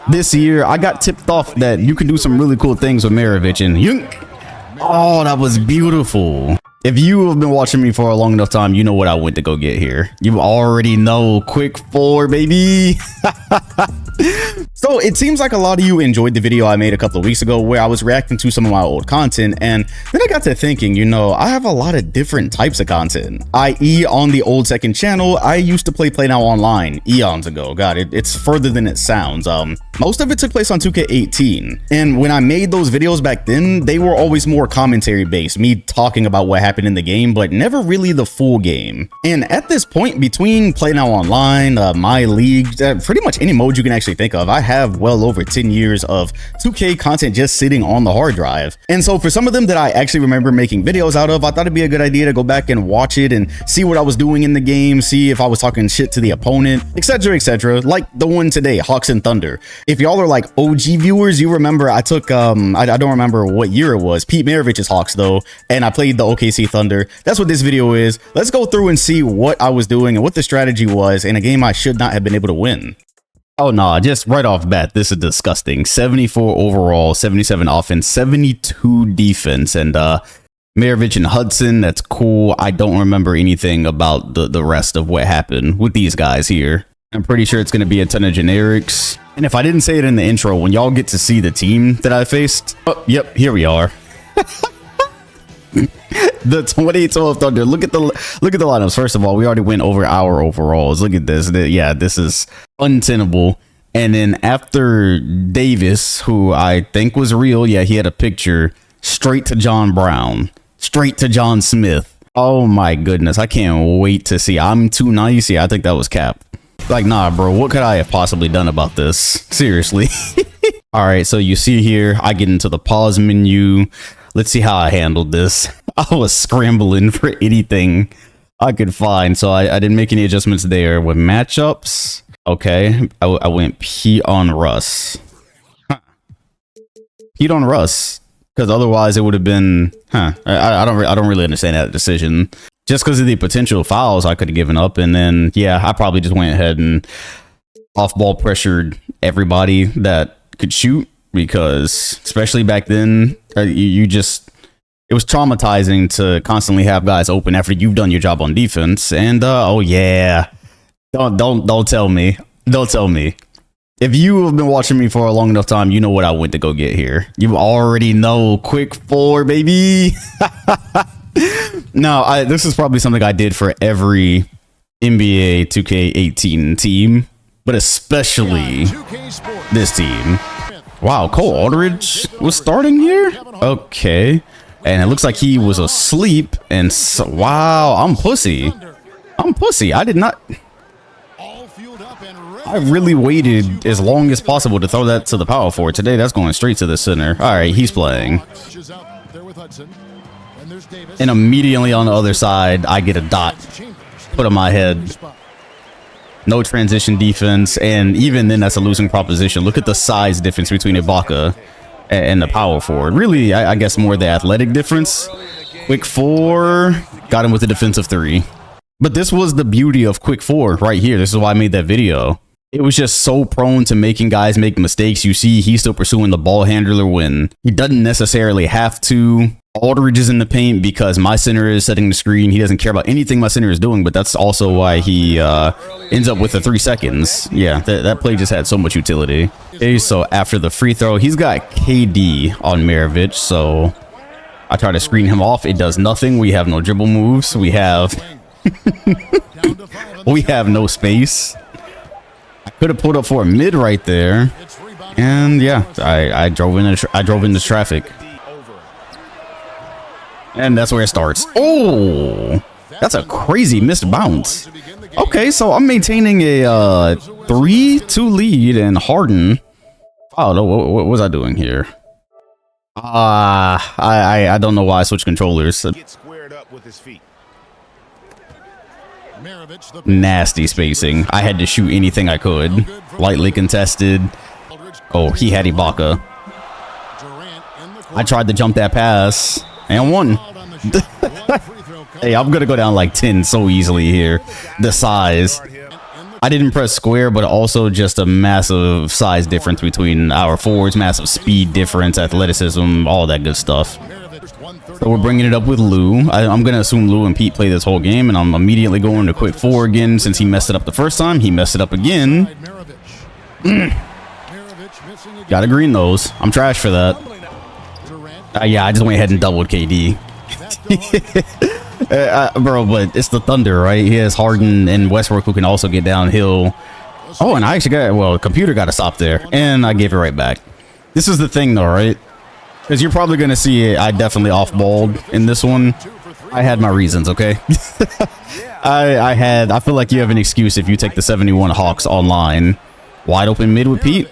this year, I got tipped off that you can do some really cool things with Maravich and Yunk. Oh, that was beautiful. If you have been watching me for a long enough time, you know what I went to go get here. You already know. Quick 4, baby. So it seems like a lot of you enjoyed the video I made a couple of weeks ago where I was reacting to some of my old content, and then I got to thinking, you know, I have a lot of different types of content, i.e. on the old second channel. I used to play Now Online eons ago. God, it's further than it sounds. Most of it took place on 2K18, and when I made those videos back then, they were always more commentary based, me talking about what happened in the game, but never really the full game. And at this point, between Now Online, my league, pretty much any mode you can actually think of, I have well over 10 years of 2K content just sitting on the hard drive. And so for some of them that I actually remember making videos out of, I thought it'd be a good idea to go back and watch it and see what I was doing in the game, see if I was talking shit to the opponent, etc., like the one today, Hawks and Thunder. If y'all are like OG viewers, you remember I took I don't remember what year it was, Pete Maravich's Hawks though, and I played the OKC Thunder. That's what this video is. Let's go through and see what I was doing and what the strategy was in a game I should not have been able to win. Oh no, just right off bat, this is disgusting. 74 overall, 77 offense, 72 defense, and Maravich and Hudson, that's cool. I don't remember anything about the rest of what happened with these guys here. I'm pretty sure it's going to be a ton of generics. And if I didn't say it in the intro, when y'all get to see the team that I faced, oh, yep, here we are. The 2012 Thunder. Look at the lineups. First of all, we already went over our overalls. Look at this. Yeah, this is untenable. And then after Davis, who I think was real, yeah, he had a picture, straight to John Brown, straight to John Smith. Oh my goodness, I can't wait to see. I'm too nice. Yeah, I think that was cap. Like, nah, bro, what could I have possibly done about this? Seriously. All right, so you see here, I get into the pause menu. Let's see how I handled this. I was scrambling for anything I could find, so I didn't make any adjustments there. With matchups, okay, I went Pete on Russ. Huh. Pete on Russ, because otherwise it would have been, I don't really understand that decision. Just because of the potential fouls I could have given up, and then yeah, I probably just went ahead and off-ball pressured everybody that could shoot, because especially back then, it was traumatizing to constantly have guys open after you've done your job on defense. And oh yeah, don't tell me. If you have been watching me for a long enough time, you know what I went to go get here. You already know. Quick 4, baby. No, this is probably something I did for every NBA 2K18 team, but especially this team. Wow, Cole Aldridge was starting here? Okay. And it looks like he was asleep. And so, wow, I'm pussy. I did not. I really waited as long as possible to throw that to the power forward. Today, that's going straight to the center. All right, he's playing. And immediately on the other side, I get a dot put on my head. No transition defense, and even then that's a losing proposition. Look at the size difference between Ibaka and the power forward. Really, I guess more the athletic difference. Quick 4, got him with the defensive 3. But this was the beauty of Quick 4 right here. This is why I made that video. It was just so prone to making guys make mistakes. You see, he's still pursuing the ball handler when he doesn't necessarily have to. Aldridge is in the paint because my center is setting the screen. He doesn't care about anything my center is doing, but that's also why he ends up with the 3 seconds. Yeah, that play just had so much utility. Okay, so after the free throw, he's got KD on Maravich, so I try to screen him off. It does nothing. We have no dribble moves. We have no space. I could have pulled up for a mid right there, and yeah, I drove into traffic. And that's where it starts. Oh, that's a crazy missed bounce. Okay, so I'm maintaining a 3-2 lead, and Harden. Oh no, what was I doing here? I don't know why I switched controllers. Nasty spacing. I had to shoot anything I could. Lightly contested. Oh, he had Ibaka. I tried to jump that pass. And won. Hey, I'm gonna go down like 10 so easily here. The size. I didn't press square, but also just a massive size difference between our forwards, massive speed difference, athleticism, all that good stuff. So we're bringing it up with Lou. I'm going to assume Lou and Pete play this whole game, and I'm immediately going to quick 4 again. Since he messed it up the first time, he messed it up again. Gotta green those. I'm trash for that. Yeah, I just went ahead and doubled KD. Bro, but it's the Thunder, right? He has Harden and Westbrook who can also get downhill. Oh, and I actually got, well, the computer got to stop there, and I gave it right back. This is the thing, though, right? Because you're probably going to see it. I definitely off-balled in this one. I had my reasons, okay? I feel like you have an excuse if you take the 71 Hawks online. Wide open mid with Pete.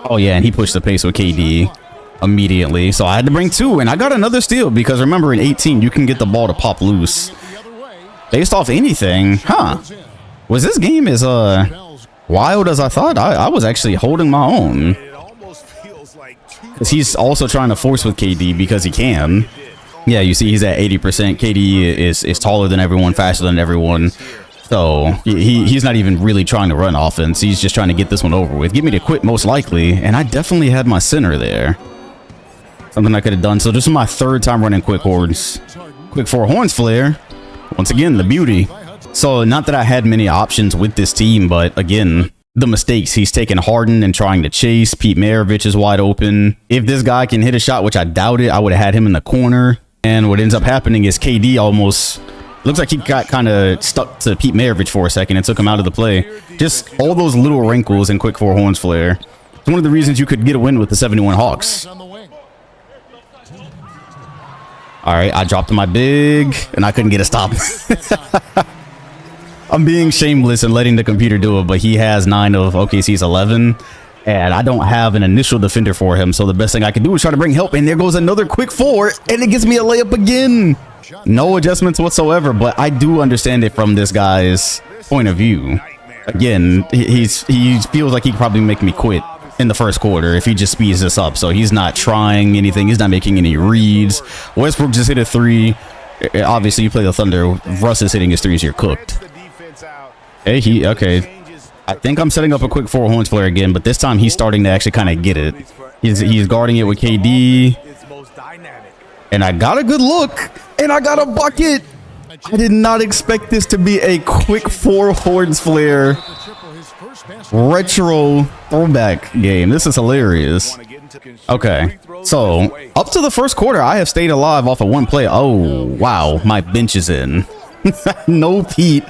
Oh, yeah, and he pushed the pace with KD immediately. So I had to bring 2, and I got another steal because remember in 18, you can get the ball to pop loose based off anything. Huh? Was this game as wild as I thought? I was actually holding my own. Because he's also trying to force with KD because he can. Yeah, you see he's at 80%. KD is taller than everyone, faster than everyone. So he's not even really trying to run offense. He's just trying to get this one over with. Get me to quit most likely. And I definitely had my center there. Something I could have done. So this is my 3rd time running quick horns. Quick 4 horns flare. Once again, the beauty. So not that I had many options with this team, but again, the mistakes. He's taking Harden and trying to chase. Pete Maravich is wide open. If this guy can hit a shot, which I doubt it, I would have had him in the corner. And what ends up happening is KD almost looks like he got kind of stuck to Pete Maravich for a second and took him out of the play. Just all those little wrinkles in quick 4 horns flare. It's one of the reasons you could get a win with the 71 Hawks. All right, I dropped my big and I couldn't get a stop. I'm being shameless and letting the computer do it, but he has 9 of OKC's 11, and I don't have an initial defender for him, so the best thing I can do is try to bring help, and there goes another quick 4, and it gets me a layup again. No adjustments whatsoever, but I do understand it from this guy's point of view. Again, he feels like he could probably make me quit in the first quarter if he just speeds this up, so he's not trying anything. He's not making any reads. Westbrook just hit a 3. Obviously, you play the Thunder. Russ is hitting his 3s, you're cooked. Hey, okay. I think I'm setting up a quick 4 horns flare again, but this time he's starting to actually kind of get it. He's guarding it with KD. And I got a good look, and I got a bucket. I did not expect this to be a quick 4 horns flare retro throwback game. This is hilarious. Okay, so up to the first quarter, I have stayed alive off of 1 play. Oh, wow, my bench is in. No Pete.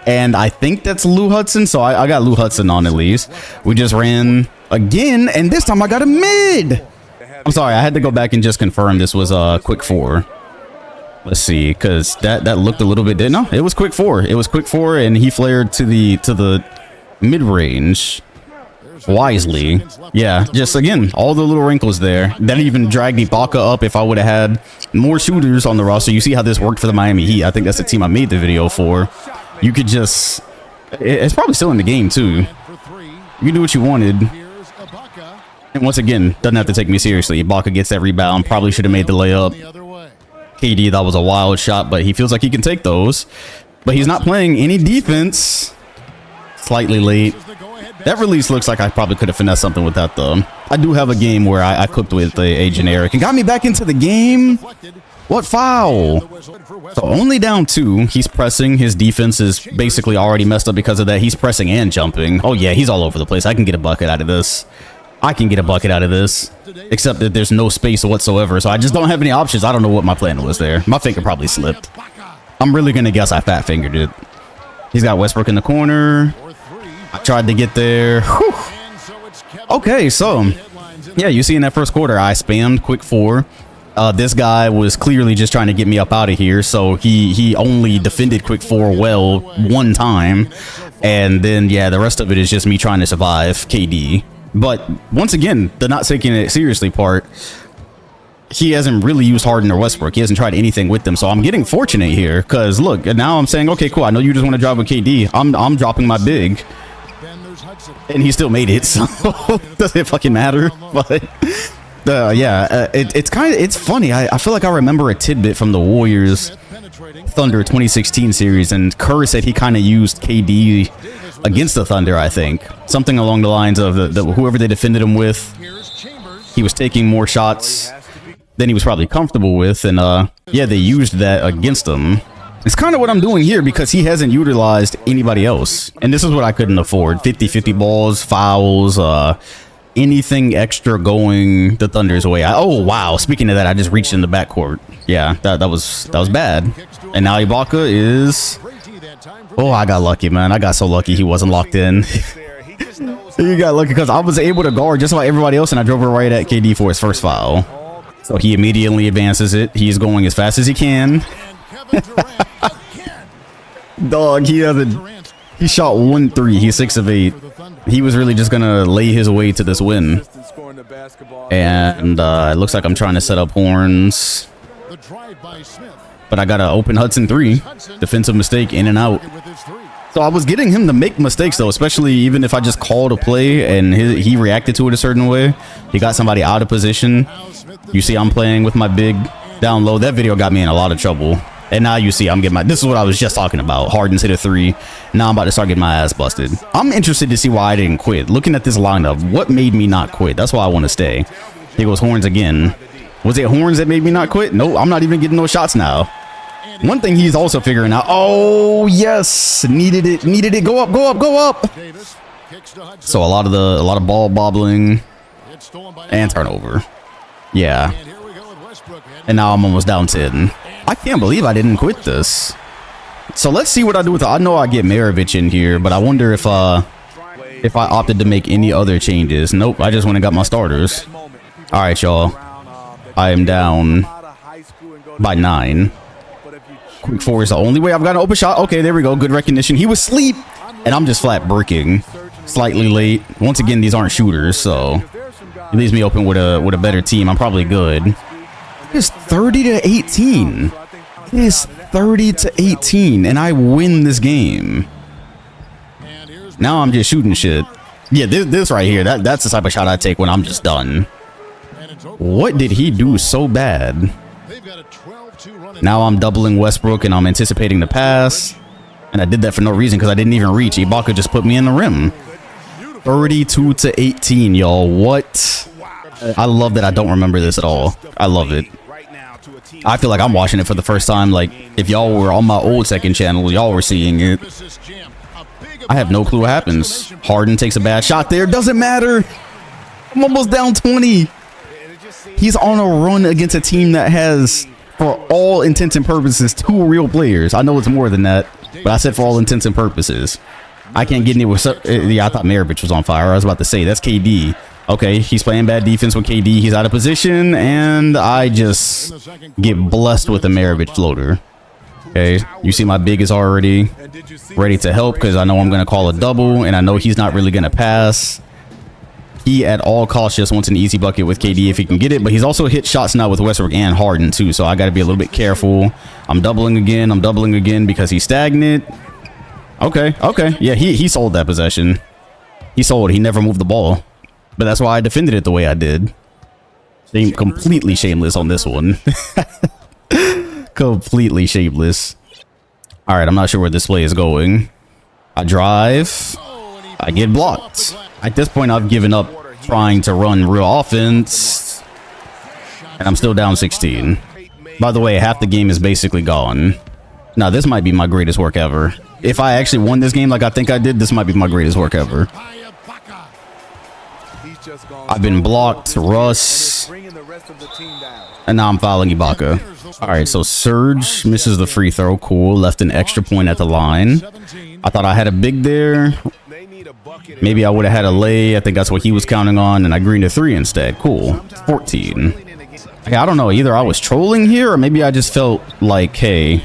And I think that's Lou Hudson, so I got Lou Hudson on at least. We just ran again, and this time I got a mid. I'm sorry, I had to go back and just confirm this was a quick 4. Let's see, because that looked a little bit dead. No, it was quick 4. It was quick 4, and he flared to the mid range wisely. Yeah, just again, all the little wrinkles there. That even dragged Ibaka up if I would have had more shooters on the roster. You see how this worked for the Miami Heat. I think that's the team I made the video for. You could just, it's probably still in the game too. You can do what you wanted. And once again, doesn't have to take me seriously. Ibaka gets that rebound, probably should have made the layup. KD, that was a wild shot, but he feels like he can take those. But he's not playing any defense. Slightly late. That release looks like I probably could have finessed something with that though. I do have a game where I cooked with a generic and got me back into the game. What foul? So only down 2. He's pressing. His defense is basically already messed up because of that. He's pressing and jumping. Oh yeah, he's all over the place. I can get a bucket out of this. I can get a bucket out of this. Except that there's no space whatsoever. So I just don't have any options. I don't know what my plan was there. My finger probably slipped. I'm really going to guess I fat fingered it. He's got Westbrook in the corner. I tried to get there. Whew. Okay, so yeah, you see in that first quarter, I spammed quick 4. This guy was clearly just trying to get me up out of here, so he only defended quick 4 well 1 time, and then yeah, the rest of it is just me trying to survive KD. But once again, the not taking it seriously part, he hasn't really used Harden or Westbrook. He hasn't tried anything with them, so I'm getting fortunate here because look, now I'm saying, okay, cool, I know you just want to drive with KD. I'm dropping my big, and he still made it, so does it fucking matter? But yeah, it's funny. I feel like I remember a tidbit from the Warriors Thunder 2016 series, and Kerr said he kind of used KD against the Thunder, I think. Something along the lines of whoever they defended him with, he was taking more shots than he was probably comfortable with. And yeah, they used that against him. It's kind of what I'm doing here because he hasn't utilized anybody else. And this is what I couldn't afford. 50-50 balls, fouls, anything extra going the Thunder's way. Oh, wow. Speaking of that, I just reached in the backcourt. Yeah, that was bad. And now Ibaka is... Oh, I got lucky, man. I got so lucky he wasn't locked in. You got lucky because I was able to guard just about everybody else, and I drove it right at KD for his first foul. So he immediately advances it. He's going as fast as he can. Dog, he shot 1 3. He's 6 of 8. He was really just gonna lay his way to this win. And it looks like I'm trying to set up horns. But I got an open Hudson 3. Defensive mistake, in and out. So I was getting him to make mistakes, though, especially even if I just called a play and he reacted to it a certain way. He got somebody out of position. You see I'm playing with my big down low. That video got me in a lot of trouble. And now you see I'm getting my... This is what I was just talking about. Harden's hit a 3. Now I'm about to start getting my ass busted. I'm interested to see why I didn't quit. Looking at this lineup, what made me not quit? That's why I want to stay. Here goes Horns again. Was it Horns that made me not quit? No, I'm not even getting no shots now. One thing he's also figuring out. Oh, yes. Needed it. Go up, go up, go up. So a lot of ball bobbling and turnover. Yeah. And now I'm almost down 10. I can't believe I didn't quit this. So let's see what I do with it. I know I get Maravich in here, but I wonder if I opted to make any other changes. Nope, I just went and got my starters. All right, y'all. I am down by 9. Quick 4 is the only way I've got an open shot. Okay, there we go. Good recognition. He was asleep, and I'm just flat breaking. Slightly late. Once again, these aren't shooters, so it leaves me open with a better team. I'm probably good. It's 30-18. It is 30-18, and I win this game. Now I'm just shooting shit. Yeah, this right here, that's the type of shot I take when I'm just done. What did he do so bad? Now I'm doubling Westbrook, and I'm anticipating the pass. And I did that for no reason because I didn't even reach. Ibaka just put me in the rim. 32-18, y'all. What? I love that I don't remember this at all. I love it. I feel like I'm watching it for the first time. Like, if y'all were on my old second channel, y'all were seeing it. I have no clue what happens. Harden takes a bad shot there. Doesn't matter. I'm almost down 20. He's on a run against a team that has, for all intents and purposes, 2 real players. I know it's more than that, but I said for all intents and purposes. I can't get anywhere. Yeah, I thought Maravich was on fire. I was about to say, that's KD. Okay, he's playing bad defense with KD. He's out of position, and I just get blessed with a Maravich floater. Okay, you see my big is already ready to help because I know I'm going to call a double, and I know he's not really going to pass. He, at all costs, just wants an easy bucket with KD if he can get it, but he's also hit shots now with Westbrook and Harden, too, so I got to be a little bit careful. I'm doubling again because he's stagnant. Okay, yeah, he sold that possession. He never moved the ball. But that's why I defended it the way I did. Completely shameless on this one. Completely shameless. All right, I'm not sure where this play is going. I drive. I get blocked. At this point, I've given up trying to run real offense. And I'm still down 16. By the way, half the game is basically gone. Now, this might be my greatest work ever. If I actually won this game like I think I did, this might be my greatest work ever. I've been blocked, Russ, and now I'm fouling Ibaka. All right, so Serge misses the free throw. Cool, left an extra point at the line. I thought I had a big there. Maybe I would have had a lay. I think that's what he was counting on, and I greened a 3 instead. Cool, 14. Okay, I don't know. Either I was trolling here, or maybe I just felt like, hey,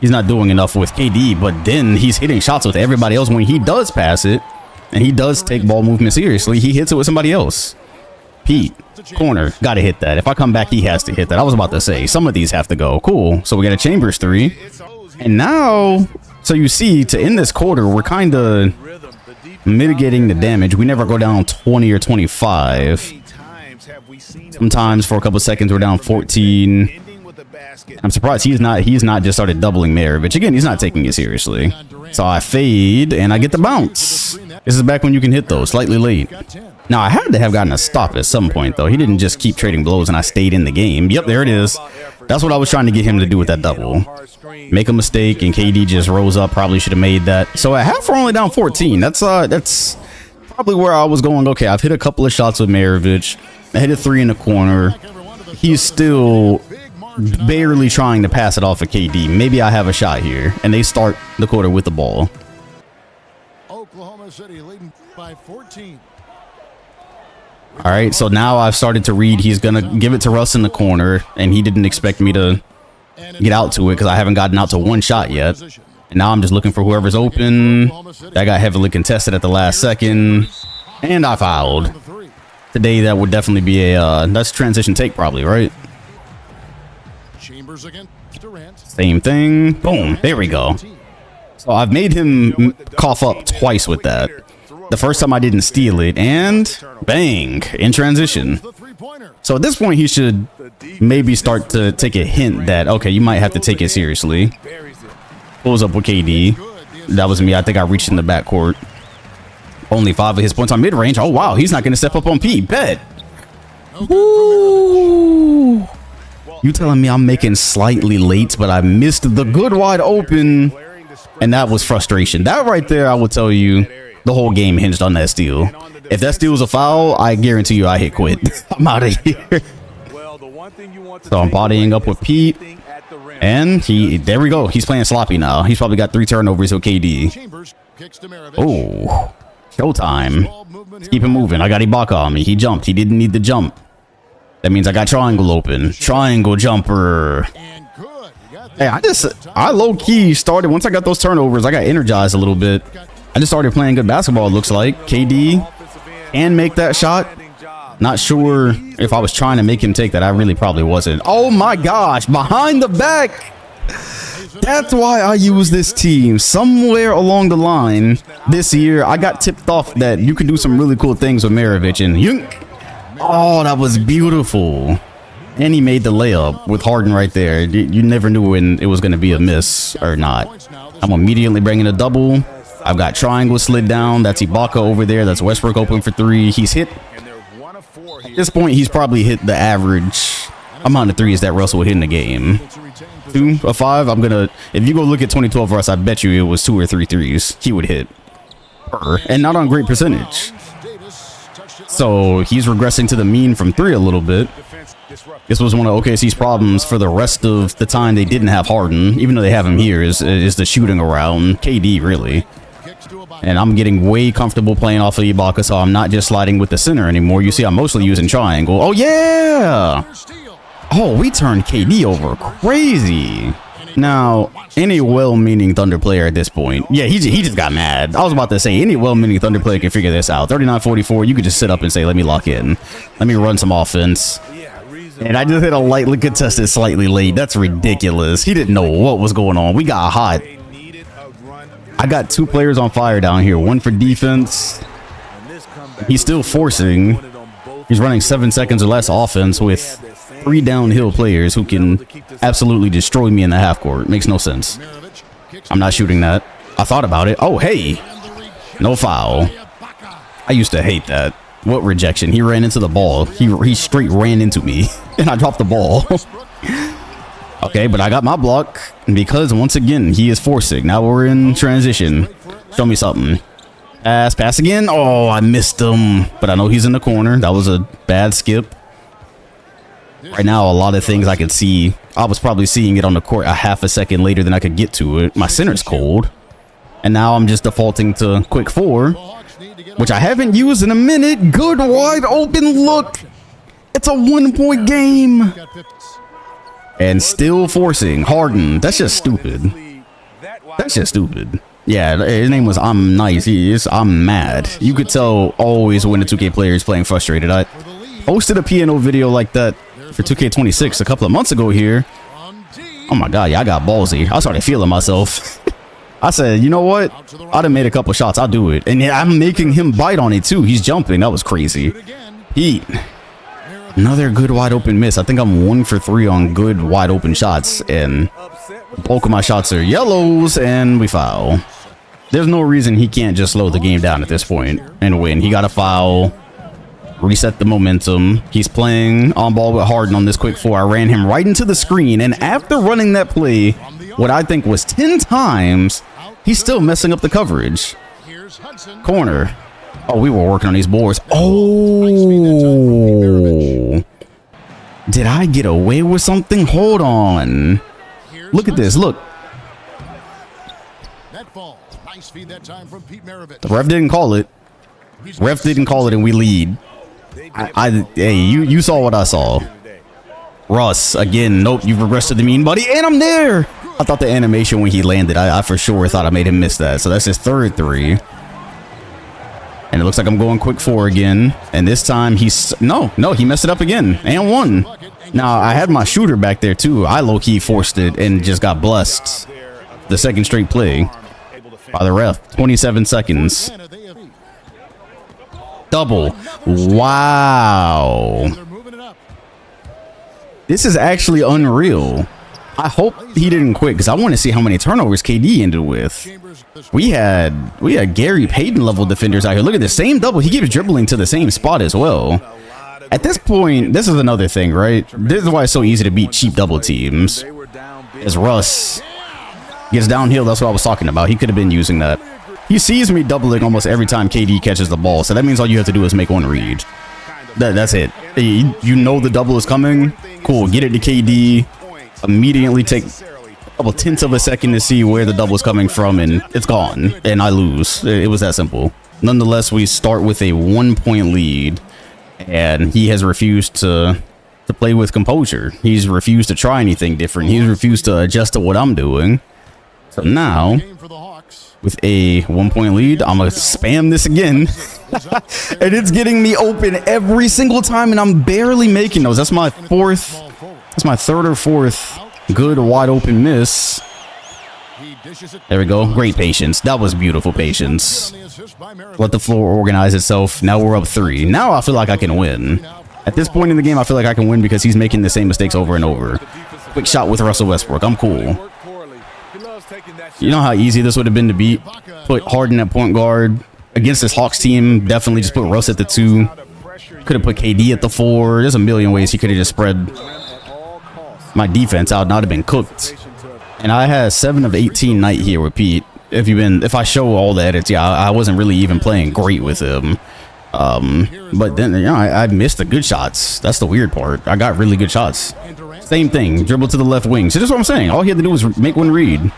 he's not doing enough with KD, but then he's hitting shots with everybody else when he does pass it. And he does take ball movement seriously. He hits it with somebody else. Pete, corner, gotta hit that. If I come back, he has to hit that. I was about to say, some of these have to go. Cool. So we got a Chambers 3. And now, so you see, to end this quarter, we're kind of mitigating the damage. We never go down 20 or 25. Sometimes for a couple seconds, we're down 14. I'm surprised he's not just started doubling Maravich. Again, he's not taking it seriously. So I fade and I get the bounce. This is back when you can hit those slightly late. Now I had to have gotten a stop at some point though. He didn't just keep trading blows and I stayed in the game. Yep, there it is. That's what I was trying to get him to do with that double. Make a mistake and KD just rose up. Probably should have made that. So at half we're only down 14. That's probably where I was going. Okay, I've hit a couple of shots with Maravich. I hit a 3 in the corner. He's still barely trying to pass it off of KD. Maybe I have a shot here. And they start the quarter with the ball. Oklahoma City leading by 14. All right, so now I've started to read. He's going to give it to Russ in the corner, and he didn't expect me to get out to it because I haven't gotten out to one shot yet. And now I'm just looking for whoever's open. That got heavily contested at the last second, and I fouled. Today, that would definitely be a, that's transition take probably, right? Same thing. Boom, there we go. So I've made him cough up twice with that. The first time I didn't steal it, and bang, in transition. So at this point, he should maybe start to take a hint that, okay, you might have to take it seriously. Pulls up with KD. That was me. I think I reached in the backcourt. Only 5 of his points on mid-range. Oh, wow, he's not going to step up on P. Bet. Ooh. You telling me I'm making slightly late, but I missed the good wide open, and that was frustration. That right there, I will tell you, the whole game hinged on that steal. If that steal was a foul, I guarantee you I hit quit. I'm out of here. So I'm bodying up with Pete. And there we go. He's playing sloppy now. He's probably got 3 turnovers with KD. Oh, showtime. Let's keep him moving. I got Ibaka on me. He jumped. He didn't need the jump. That means I got triangle open. Triangle jumper. Hey, I low-key started, once I got those turnovers, I got energized a little bit. I just started playing good basketball, it looks like. KD can make that shot. Not sure if I was trying to make him take that. I really probably wasn't. Oh my gosh, behind the back. That's why I use this team. Somewhere along the line this year, I got tipped off that you can do some really cool things with Maravich. And oh, that was beautiful. And he made the layup with Harden right there. You never knew when it was going to be a miss or not. I'm immediately bringing a double. I've got triangle slid down. That's Ibaka over there. That's Westbrook open for 3. He's hit. At this point, he's probably hit the average amount of threes that Russell would hit in the game. 2 or 5. I'm gonna. If you go look at 2012 Russ, I bet you it was 2 or 3 threes he would hit, and not on great percentage. So he's regressing to the mean from 3 a little bit. This was one of OKC's problems for the rest of the time they didn't have Harden, even though they have him here. Is the shooting around KD really? And I'm getting way comfortable playing off of Ibaka, so I'm not just sliding with the center anymore. You see, I'm mostly using triangle. Oh, yeah! Oh, we turned KD over crazy. Now, any well-meaning Thunder player at this point, yeah, he just got mad. I was about to say, any well-meaning Thunder player can figure this out. 39-44, you could just sit up and say, let me lock in. Let me run some offense. And I just hit a lightly contested slightly late. That's ridiculous. He didn't know what was going on. We got hot. I got 2 players on fire down here. 1 for defense. He's still forcing. He's running 7 seconds or less offense with 3 downhill players who can absolutely destroy me in the half court. Makes no sense. I'm not shooting that. I thought about it. Oh, hey. No foul. I used to hate that. What rejection? He ran into the ball. He straight ran into me. And I dropped the ball. Okay, but I got my block because, once again, he is forcing. Now we're in transition. Show me something. Pass again. Oh, I missed him. But I know he's in the corner. That was a bad skip. Right now, a lot of things I could see. I was probably seeing it on the court a half a second later than I could get to it. My center's cold. And now I'm just defaulting to quick 4, which I haven't used in a minute. Good wide open look. It's a 1-point game. And still forcing. Harden. That's just stupid. That's just stupid. Yeah, his name was I'm Nice. He is I'm Mad. You could tell always when the 2K player is playing frustrated. I posted a piano video like that for 2K26 a couple of months ago here. Oh my god, yeah, I got ballsy. I started feeling myself. I said, you know what? I done made a couple shots. I'll do it. And yeah, I'm making him bite on it too. He's jumping. That was crazy. Heat. Another good wide open miss. I think I'm 1 for 3 on good wide open shots, and the bulk of my shots are yellows, and we foul. There's no reason he can't just slow the game down at this point and win. He got a foul, reset the momentum. He's playing on ball with Harden on this quick 4. I ran him right into the screen, and after running that play, what I think was 10 times, he's still messing up the coverage. Corner. Oh, we were working on these boards. Oh, did I get away with something? Hold on. Look at this. Look. The ref didn't call it. Ref didn't call it, and we lead. Hey, you saw what I saw. Russ, again, nope, you've regressed to the mean, buddy, and I'm there. I thought the animation when he landed, I for sure thought I made him miss that. So that's his third 3. And it looks like I'm going quick 4 again. And this time he's... No, he messed it up again. And 1. Now, I had my shooter back there, too. I low-key forced it and just got blessed. The second straight play by the ref. 27 seconds. Double. Wow. This is actually unreal. I hope he didn't quit because I want to see how many turnovers KD ended with. We had Gary Payton level defenders out here. Look at the same double. He keeps dribbling to the same spot as well. At this point, this is another thing, right? This is why it's so easy to beat cheap double teams. As Russ gets downhill, that's what I was talking about. He could have been using that. He sees me doubling almost every time KD catches the ball. So that means all you have to do is make one read. That's it. You know the double is coming. Cool. Get it to KD. Immediately take a couple tenths of a second to see where the double is coming from, and it's gone, and I lose. It was that simple. Nonetheless, we start with a 1-point lead, and he has refused to play with composure. He's refused to try anything different. He's refused to adjust to what I'm doing. So now, with a 1-point lead, I'm gonna spam this again. And it's getting me open every single time, and I'm barely making those. That's my third or fourth good wide open miss. There we go. Great patience. That was beautiful patience. Let the floor organize itself. Now we're up 3. Now I feel like I can win. At this point in the game, I feel like I can win because he's making the same mistakes over and over. Quick shot with Russell Westbrook. I'm cool. You know how easy this would have been to beat? Put Harden at point guard. Against this Hawks team, definitely just put Russ at the 2. Could have put KD at the 4. There's a million ways he could have just spread my defense out and I'd have been cooked. And I had 7 of 18 night here with Pete. If I show all the edits, yeah, I wasn't really even playing great with him. But then, you know, I missed the good shots. That's the weird part. I got really good shots. Same thing, dribble to the left wing. So that's what I'm saying. All he had to do was make one read.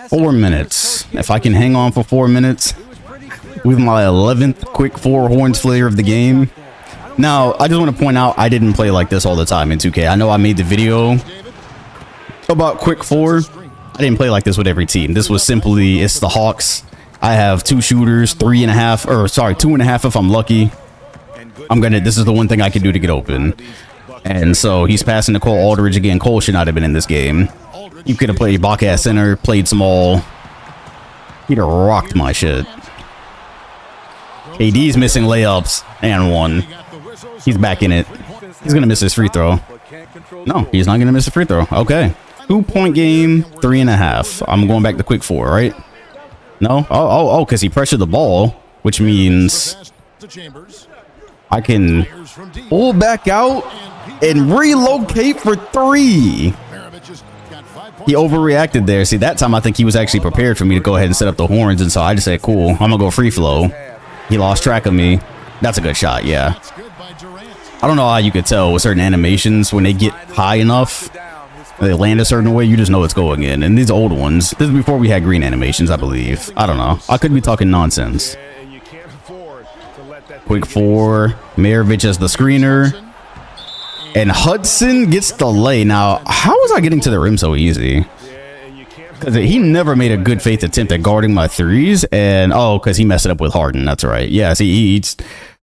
4 minutes. If I can hang on for 4 minutes with my 11th quick 4 horns flare of the game. Now, I just want to point out, I didn't play like this all the time in 2K. I know I made the video about quick 4. I didn't play like this with every team. This was simply, it's the Hawks. I have 2 shooters, 3.5, or sorry, 2.5 if I'm lucky. This is the one thing I can do to get open. And so he's passing to Cole Aldridge again. Cole should not have been in this game. You could have played Baka at center, played small. He'd have rocked my shit. KD's missing layups and 1. He's back in it. He's going to miss his free throw. No, he's not going to miss a free throw. Okay. 2-point game, 3.5. I'm going back to quick 4, right? No? Oh, because he pressured the ball, which means I can pull back out and relocate for 3. He overreacted there. See, that time I think he was actually prepared for me to go ahead and set up the horns, and so I just said, cool, I'm going to go free flow. He lost track of me. That's a good shot, yeah. I don't know how you could tell with certain animations when they get high enough, they land a certain way, you just know it's going in. And these old ones, this is before we had green animations, I believe. I don't know. I could be talking nonsense. Quick 4, Maravich as the screener. And Hudson gets the lay. Now, how was I getting to the rim so easy? Because he never made a good faith attempt at guarding my 3s. And, oh, because he messed it up with Harden. That's right. Yeah, see,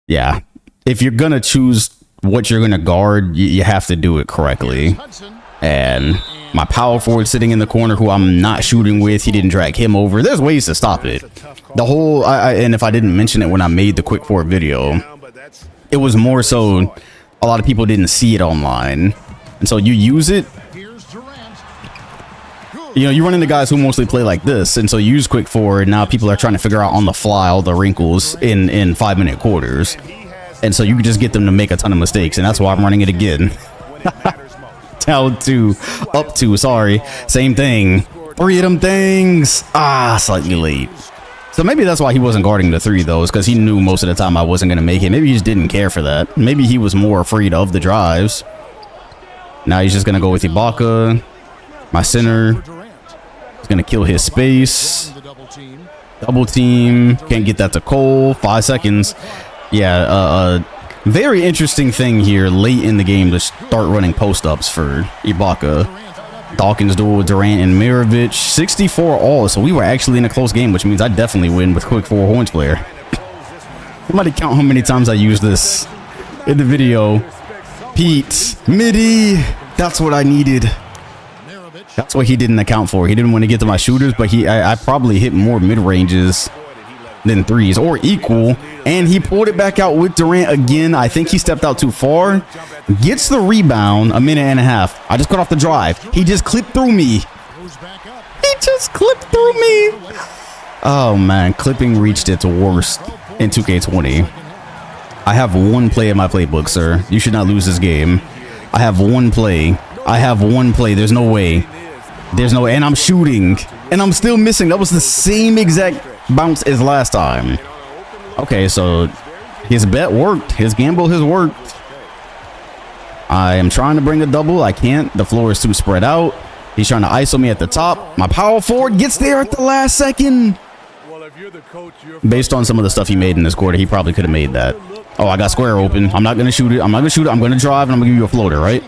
yeah. If you're going to choose what you're going to guard, you have to do it correctly. And my power forward sitting in the corner who I'm not shooting with, he didn't drag him over. There's ways to stop it. The whole, and if I didn't mention it when I made the quick 4 video, It was more so a lot of people didn't see it online. And so you use it. You know, you run into guys who mostly play like this. And so you use quick forward. Now people are trying to figure out on the fly all the wrinkles in 5-minute quarters. And so you can just get them to make a ton of mistakes. And that's why I'm running it again. Down 2, up 2, sorry. Same thing. 3 of them things. Slightly late. So maybe that's why he wasn't guarding the 3 though, is because he knew most of the time I wasn't going to make it. Maybe he just didn't care for that. Maybe he was more afraid of the drives. Now he's just going to go with Ibaka. My center. He's going to kill his space. Double team. Can't get that to Cole. 5 seconds. Yeah, very interesting thing here late in the game to start running post-ups for Ibaka. Dawkins duel with Durant and Mirovic. 64 all, so we were actually in a close game, which means I definitely win with quick 4 Horns player. Somebody count how many times I used this in the video. Pete, midi, that's what I needed. That's what he didn't account for. He didn't want to get to my shooters, but I probably hit more mid-ranges than 3s or equal. And he pulled it back out with Durant again. I think he stepped out too far. Gets the rebound, a minute and a half. I just cut off the drive. He just clipped through me. He just clipped through me. Oh man, clipping reached its worst in 2K20. I have one play in my playbook, sir. You should not lose this game. I have one play. I have one play. There's no way. There's no, and I'm shooting and I'm still missing. That was the same exact bounce as last time. Okay, so his bet worked. His gamble has worked. I am trying to bring a double. I can't. The floor is too spread out. He's trying to ISO me at the top. My power forward gets there at the last second. Based on some of the stuff he made in this quarter, he probably could have made that. Oh, I got square open. I'm not going to shoot it. I'm not going to shoot it. I'm going to drive and I'm going to give you a floater, right?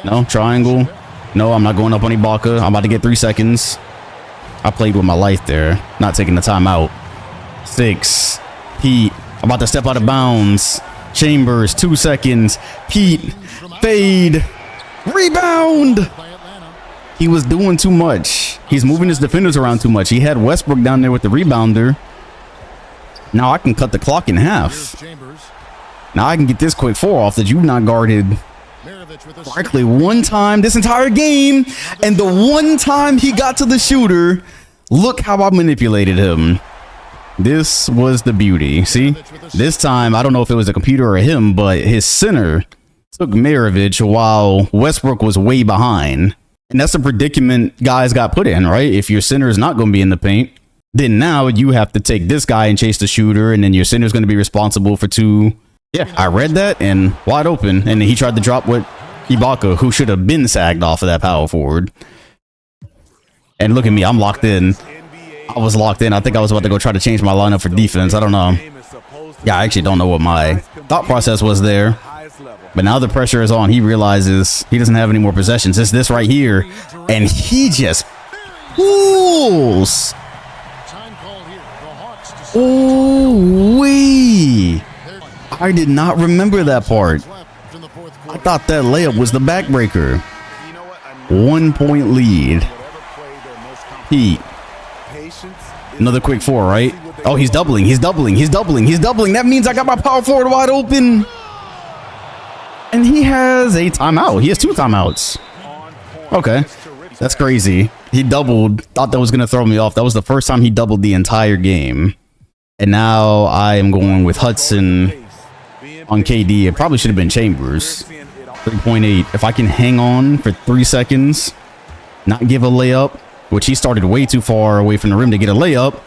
No, triangle. No, I'm not going up on Ibaka. I'm about to get 3 seconds. I played with my life there. Not taking the time out. 6. Pete. I'm about to step out of bounds. Chambers. 2 seconds. Pete. Fade. Rebound. He was doing too much. He's moving his defenders around too much. He had Westbrook down there with the rebounder. Now I can cut the clock in half. Now I can get this quick 4 off that you not guarded correctly one time this entire game. And the one time he got to the shooter, look how I manipulated him. This was the beauty. See, this time, I don't know if it was a computer or him, but his center took Mirovic while Westbrook was way behind. And that's a predicament guys got put in, right? If your center is not going to be in the paint, then now you have to take this guy and chase the shooter. And then your center is going to be responsible for 2. Yeah, I read that and wide open. And he tried to drop with Ibaka, who should have been sagged off of that power forward. And look at me, I'm locked in. I was locked in. I think I was about to go try to change my lineup for defense. I don't know. Yeah, I actually don't know what my thought process was there. But now the pressure is on. He realizes he doesn't have any more possessions. It's this right here. And he just pulls. Oh, wee. I did not remember that part. I thought that layup was the backbreaker. 1 point lead. Pete. Another quick 4, right? Oh, he's doubling. He's doubling. He's doubling. He's doubling. That means I got my power forward wide open. And he has a timeout. He has 2 timeouts. Okay. That's crazy. He doubled. Thought that was going to throw me off. That was the first time he doubled the entire game. And now I am going with Hudson on KD. It probably should have been Chambers. 3.8. If I can hang on for 3 seconds, not give a layup, which he started way too far away from the rim to get a layup.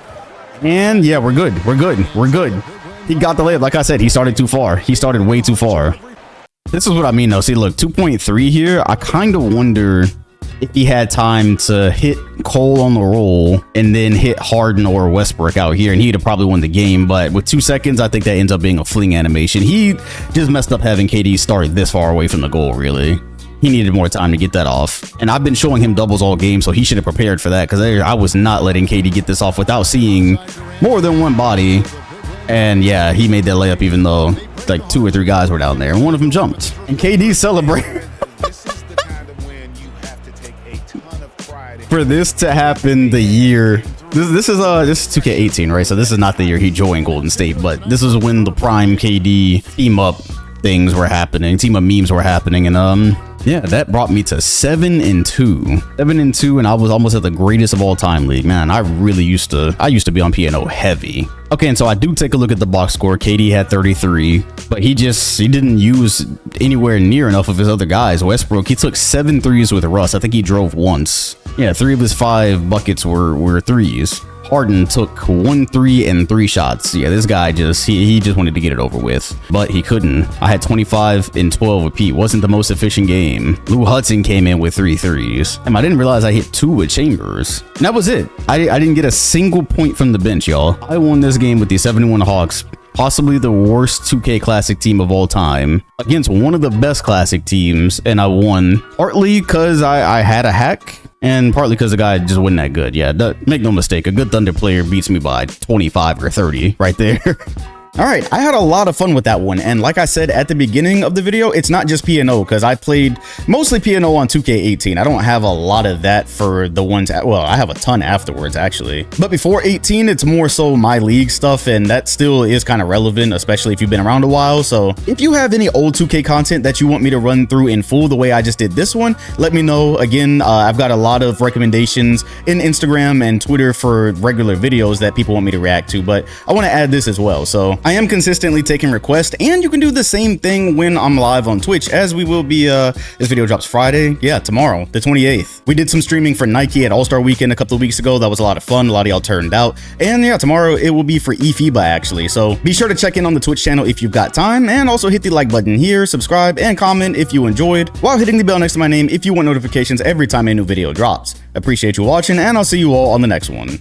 And yeah, we're good. We're good. We're good. He got the layup. Like I said, he started too far. He started way too far. This is what I mean though. See, look, 2.3 here. I kind of wonder if he had time to hit Cole on the roll and then hit Harden or Westbrook out here, and he'd have probably won the game. But with 2 seconds, I think that ends up being a fling animation. He just messed up having KD start this far away from the goal, really. He needed more time to get that off. And I've been showing him doubles all game, so he should have prepared for that, because I was not letting KD get this off without seeing more than one body. And yeah, he made that layup even though like 2 or 3 guys were down there, and one of them jumped. And KD celebrated. For this to happen the year, this is 2K18, right? So this is not the year he joined Golden State, but this is when the prime KD team up things were happening, team of memes were happening, and yeah, that brought me to 7-2. 7-2, and I was almost at the greatest of all time league. Man, I used to be on P&O heavy. Okay, and so I do take a look at the box score. KD had 33, but he didn't use anywhere near enough of his other guys. Westbrook, he took 7 threes with Russ. I think he drove once. Yeah, 3 of his 5 buckets were threes. Harden took 1 3 and 3 shots. Yeah, this guy he just wanted to get it over with, but he couldn't. I had 25 and 12 with Pete. Wasn't the most efficient game. Lou Hudson came in with 3 threes. I didn't realize I hit 2 with Chambers. And that was it. I didn't get a single point from the bench, y'all. I won this game with the 71 Hawks. Possibly the worst 2K Classic team of all time against one of the best Classic teams, and I won partly because I had a hack and partly because the guy just wasn't that good. Yeah, make no mistake, a good Thunder player beats me by 25 or 30 right there. All right, I had a lot of fun with that one, and like I said at the beginning of the video, it's not just P&O, because I played mostly P&O on 2K18. I don't have a lot of that for the ones, well, I have a ton afterwards, actually. But before 18, it's more so my league stuff, and that still is kind of relevant, especially if you've been around a while. So if you have any old 2K content that you want me to run through in full the way I just did this one, let me know. Again, I've got a lot of recommendations in Instagram and Twitter for regular videos that people want me to react to, but I want to add this as well. So I am consistently taking requests, and you can do the same thing when I'm live on Twitch, as we will be. This video drops Friday, yeah, tomorrow, the 28th. We did some streaming for Nike at All-Star Weekend a couple of weeks ago. That was a lot of fun. A lot of y'all turned out, and yeah, tomorrow it will be for eFIBA actually. So be sure to check in on the Twitch channel if you've got time, and also hit the like button here, subscribe, and comment if you enjoyed, while hitting the bell next to my name if you want notifications every time a new video drops. Appreciate you watching, and I'll see you all on the next one.